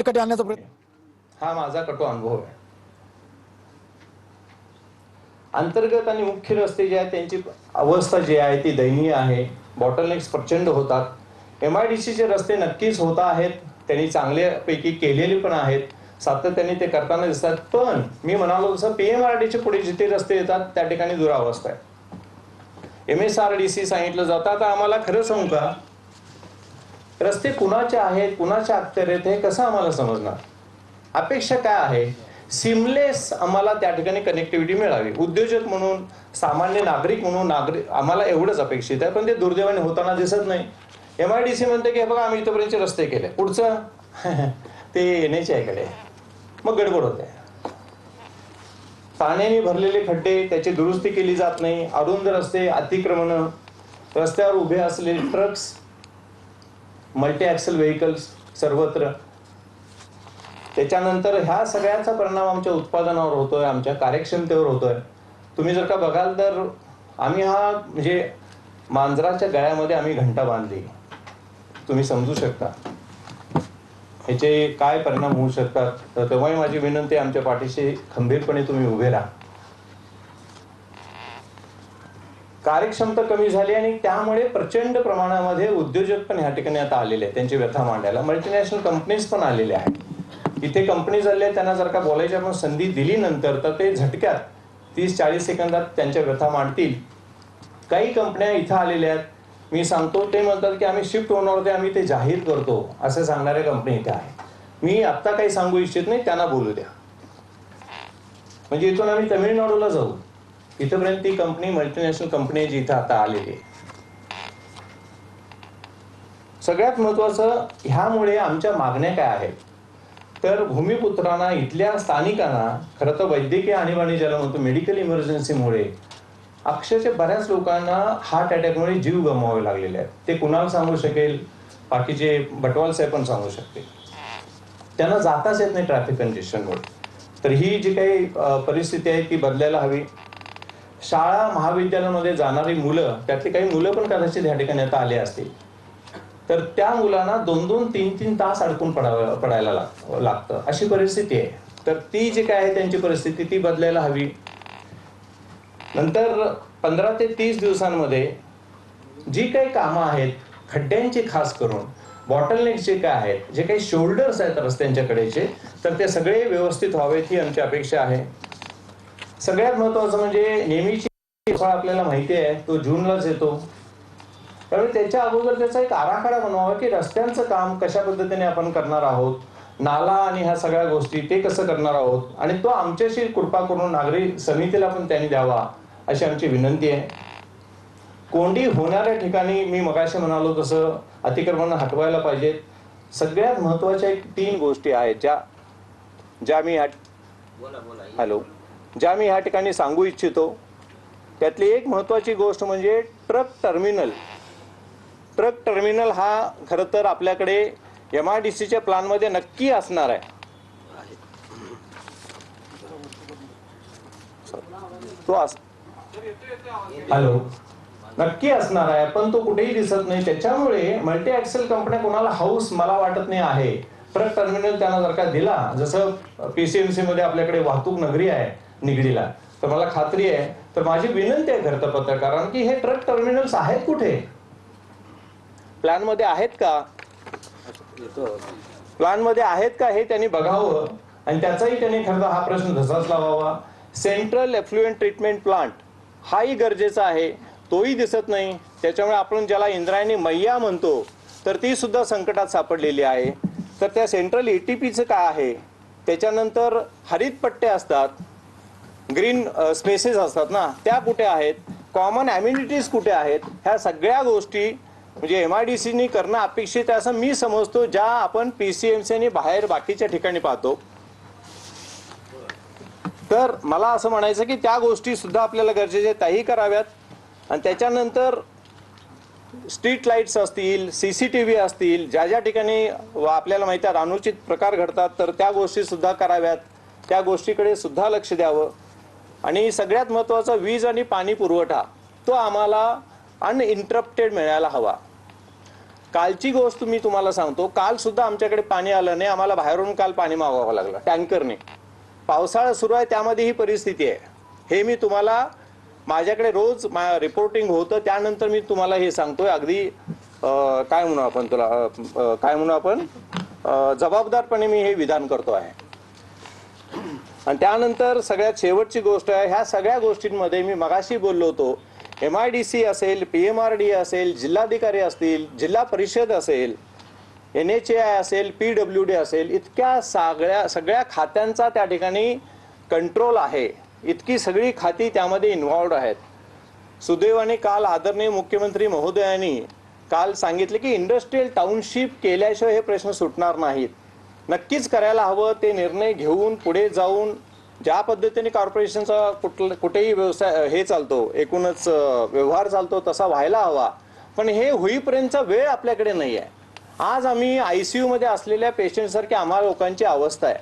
आणण्याचा प्रयत्न हा माझा कटू अनुभव आहे. अंतर्गत आणि मुख्य रस्ते जे आहेत त्यांची अवस्था जी आहे ती दयनीय आहे. बॉटलनेक्स प्रचंड होतात. MIDCचे रस्ते नक्कीच होत आहेत, त्यांनी चांगल्यापैकी केलेले पण आहेत, सातत्याने ते करताना दिसतात. पण मी म्हणालो तसं PMRDचे पुढे जिथे रस्ते येतात त्या ठिकाणी दुरावस्था आहे. MSRDC सांगितलं जातं. आता आम्हाला खरं सांगू का, रस्ते कुणाचे आहेत कुणाच्या अखत्यारीत हे कसं आम्हाला समजणार? अपेक्षा काय आहे? सिमलेस आम्हाला त्या ठिकाणी कनेक्टिव्हिटी मिळावी. उद्योजक म्हणून, सामान्य नागरिक म्हणून आम्हाला एवढंच अपेक्षित आहे, पण ते दुर्दैवाने होताना दिसत नाही. MIDC म्हणते की बघा आम्ही इथपर्यंतचे रस्ते केले, पुढचं ते NHAI कडे, मग गडबड होते. पाण्याने भरलेले खड्डे, त्याची दुरुस्ती केली जात नाही. अरुंद रस्ते, अतिक्रमण, रस्त्यावर उभे असलेले ट्रक्स, मल्टी ॲक्सल व्हेकल्स सर्वत्र. त्याच्यानंतर ह्या सगळ्याचा परिणाम आमच्या उत्पादनावर होतोय, आमच्या कार्यक्षमतेवर होतोय. तुम्ही जर का बघाल तर आम्ही हा म्हणजे मांजराच्या गळ्यामध्ये आम्ही घंटा बांधली, तुम्ही समजू शकता ह्याचे काय परिणाम होऊ शकतात. तर तेव्हाही माझी विनंती, आमच्या पाठीशी खंबीरपणे तुम्ही उभे राहा. कार्यक्षमता कमी झाली आणि त्यामुळे प्रचंड प्रमाणामध्ये उद्योजक पण ह्या ठिकाणी आता आलेले आहेत त्यांची व्यथा मांडायला. मल्टीनॅशनल कंपनीज पण आलेले आहेत. इथे कंपनी झाले, त्यांना जर का बोलायची आपण संधी दिली नंतर तर ते झटक्यात 30-40 सेकंदात त्यांच्या व्यथा मांडतील. काही कंपन्या इथं आलेल्या आहेत, मी सांगतो, ते म्हणतात की आम्ही शिफ्ट होणार होते, आम्ही ते जाहीर करतो, असं सांगणाऱ्या कंपनी इथे आहे. मी आत्ता काही सांगू इच्छित नाही, त्यांना बोलू द्या. म्हणजे इथून आम्ही तमिळनाडूला जाऊ, इथपर्यंत ती कंपनी मल्टीनॅशनल कंपनी जी इथं आता आलेली आहे. सगळ्यात महत्वाचं, ह्यामुळे आमच्या मागण्या काय आहेत तर भूमिपुत्रांना, इथल्या स्थानिकांना, खरं तर वैद्यकीय आणीबाणी ज्याला म्हणतो मेडिकल इमर्जन्सीमुळे अक्षरशः बऱ्याच लोकांना हार्ट अटॅकमुळे जीव गमवावे लागलेले आहेत. ते कुणाला सांगू शकेल, बाकीचे बटवाल साहेब पण सांगू शकते. त्यांना जाताच येत नाही ट्रॅफिक कंजेशनमुळे. तर ही जी काही परिस्थिती आहे ती बदलायला हवी. शाळा महाविद्यालयामध्ये जाणारी मुलं, त्यातली काही मुलं पण कदाचित ह्या ठिकाणी आता आले असतील, तर त्या मुलांना 2-2, 3-3 तास अडकून पडायला लागतं, अशी परिस्थिती आहे. तर ती जी काय आहे त्यांची परिस्थिती ती बदलायला हवी. नंतर 15 ते 30 दिवसांमध्ये जी काही कामं आहेत खड्ड्यांची, खास करून बॉटलनेक जे काय आहेत, जे काही शोल्डर्स आहेत रस्त्यांच्याकडेचे, तर ते सगळे व्यवस्थित व्हावेत ही आमची अपेक्षा आहे. सगळ्यात महत्वाचं म्हणजे नेहमीची फळ आपल्याला माहिती आहे तो जूनलाच येतो. त्यामुळे त्याच्या अगोदर त्याचा एक आराखडा बनवावा की रस्त्यांचं काम कशा पद्धतीने आपण करणार आहोत, नाला आणि ह्या सगळ्या गोष्टी ते कसं करणार आहोत, आणि तो आमच्याशी कृपा करून नागरिक समितीला पण त्यांनी द्यावा अशी आमची विनंती आहे. कोंडी होणाऱ्या ठिकाणी मी मगाशी म्हणालो तसं अतिक्रमण हटवायला पाहिजेत. सगळ्यात महत्वाच्या 3 गोष्टी आहेत ज्या मी ह्या ठिकाणी सांगू इच्छितो. त्यातली एक महत्वाची गोष्ट म्हणजे ट्रक टर्मिनल. ट्रक टर्मिनल हा खरं तर आपल्याकडे MIDCच्या प्लॅनमध्ये नक्की असणार आहे. हॅलो, नक्की असणार आहे, पण तो कुठेही दिसत नाही. त्याच्यामुळे मल्टी ॲक्सेल कंपन्या कोणाला हाऊस मला वाटत नाही आहे. ट्रक टर्मिनल त्यांना जर का दिला, जसं PCMC मध्ये आपल्याकडे वाहतूक नगरी आहे निगडीला, तर मला खात्री आहे, तर माझी विनंती आहे खरं तर पत्रकारांना की हे ट्रक टर्मिनल्स आहेत कुठे, प्लॅन मध्ये आहेत का, प्लॅन मध्ये आहेत का हे त्यांनी बघावं. आणि त्याचाही त्यांनी खरं तर हा प्रश्न तसाच लावावा. सेंट्रल एफ्लुएंट ट्रीटमेंट प्लांट हाही गरजेचा आहे, तोही दिसत नाही. त्याच्यामुळे आपण ज्याला इंद्रायणी मैया म्हणतो तर ती सुद्धा संकटात सापडलेली आहे. तर त्या सेंट्रल ATPचं काय आहे, त्याच्यानंतर हरित पट्टे असतात, ग्रीन स्पेसेस असतात ना, त्या कुठे आहेत, कॉमन ॲम्युनिटीज कुठे आहेत, ह्या सगळ्या गोष्टी म्हणजे MIDCनी करणं अपेक्षित आहे असं मी समजतो, ज्या आपण PCMC आणि बाहेर बाकीच्या ठिकाणी पाहतो. तर मला असं म्हणायचं की त्या गोष्टी सुद्धा आपल्याला गरजेच्या त्याही कराव्यात. आणि त्याच्यानंतर स्ट्रीट लाईट्स असतील, CCTV असतील, ज्या ज्या ठिकाणी आपल्याला माहिती आहे अनुचित प्रकार घडतात, तर त्या गोष्टी सुद्धा कराव्यात. त्या गोष्टीकडे सुद्धा लक्ष द्यावं. आणि सगळ्यात महत्त्वाचा वीज आणि पाणी पुरवठा तो आम्हाला अनइंटरप्टेड मिळायला हवा. कालची गोष्ट मी तुम्हाला सांगतो, काल सुद्धा आमच्याकडे पाणी आलं नाही, आम्हाला बाहेरून काल पाणी मागवावं लागलं टँकरने. पावसाळा सुरू आहे त्यामध्ये ही परिस्थिती आहे. हे मी तुम्हाला माझ्याकडे रोज रिपोर्टिंग होतं त्यानंतर मी तुम्हाला हे सांगतोय. अगदी काय म्हणू आपण काय म्हणू आपण जबाबदारपणे मी हे विधान करतो आहे. आणि त्यानंतर सगळ्यात शेवटची गोष्ट आहे, ह्या सगळ्या गोष्टींमध्ये मी मगाशी बोललो होतो, MIDC असेल, PMRD असेल, जिल्हाधिकारी असतील, जिल्हा परिषद असेल, NHAI असेल, PWD असेल, इतक्या सगळ्या खात्यांचा त्या ठिकाणी कंट्रोल आहे. इतकी सगळी खाती त्यामध्ये इन्व्हॉल्ड आहेत. सुदैवाने काल आदरणीय मुख्यमंत्री महोदयांनी काल सांगितले की इंडस्ट्रियल टाउनशिप केल्याशिवाय हे प्रश्न सुटणार नाहीत. नक्कीच करायला हवं. ते निर्णय घेऊन पुढे जाऊन ज्या पद्धतीने कॉर्पोरेशनचा कुठेही व्यवसाय हे चालतो, एकूणच व्यवहार चालतो तसा व्हायला हवा. पण हे होईपर्यंतचा वेळ आपल्याकडे नाही आहे. आज आम्ही ICU मध्ये असलेल्या पेशंटसारखी आम्हा लोकांची अवस्था आहे.